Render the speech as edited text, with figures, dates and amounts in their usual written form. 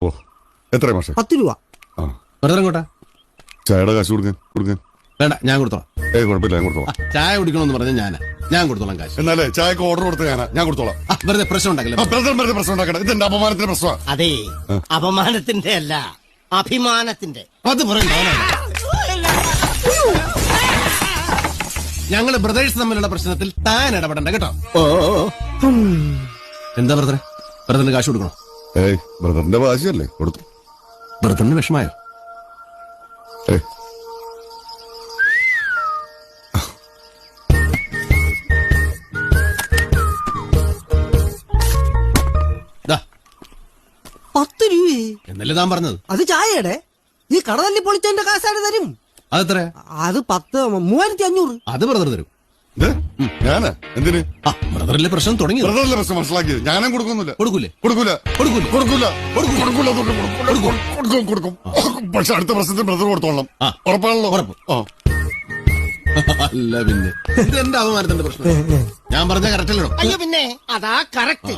ഓ എത്ര മാഷെ? 10 രൂപ. ആ വെറുതെ ഇങ്ങോട്ടാ. ചായയുടെ കാശ് കൊടുക്കാൻ വേണ്ട, ഞാൻ കൊടുത്തോളാം. കുഴപ്പമില്ല, ഞാൻ കൊടുത്തോളാം. ചായ കുടിക്കണമെന്ന് പറഞ്ഞാൽ ഞാൻ കൊടുത്തോളാം കാശ്. എന്നാലേ ചായക്ക് ഓർഡർ കൊടുത്ത് ഞാൻ കൊടുത്തോളാം. വെറുതെ പ്രശ്നം ഉണ്ടാക്കില്ല. വെറുതെ പ്രശ്നം ഉണ്ടാക്കണം. ഇതെന്റെ അപമാനത്തിന്റെ പ്രശ്നമാണ്. അതെ, അപമാനത്തിന്റെ അല്ല, അഭിമാനത്തിന്റെ. അത് പറയണ്ട. ഞങ്ങള് ബ്രദേഴ്സ് തമ്മിലുള്ള പ്രശ്നത്തിൽ താൻ ഇടപെടണ്ട കേട്ടോ. എന്താ ബ്രദറിന് കാശ് കൊടുക്കണോ? ബ്രദറിന്റെ വാശിയല്ലേ, കൊടുത്തു. ബ്രദറിന് വിഷമായോ? ഏയ് ദാ, 10 രൂപ എന്നല്ലേ താൻ പറഞ്ഞത്? അത് ചായയുടെ. ഈ കടതല്ലി പൊളിച്ചതിന്റെ കാശാണ് തരും. അതെത്ര? അത് 3500. അത് ബ്രദർ തരും. ഞാനാ എന്തിന്? ബ്രദറിലെ പ്രശ്നം തുടങ്ങി. ബ്രദറിന്റെ പ്രശ്നം മനസ്സിലാക്കിയത് ഞാനും കൊടുക്കുന്നില്ല. കൊടുക്കൂലേ? കൊടുക്കും. പക്ഷെ അടുത്ത പ്രശ്നത്തിന് ബ്രദർ കൊടുത്തോളാം. ഉറപ്പാണല്ലോ? ഉറപ്പ്. അല്ല പിന്നെ ഇത് എന്റെ അപമാനത്തിന്റെ പ്രശ്നം. ഞാൻ പറഞ്ഞ കറക്റ്റ് അല്ലോ. അയ്യോ, പിന്നെ അതാ കറക്റ്റ്.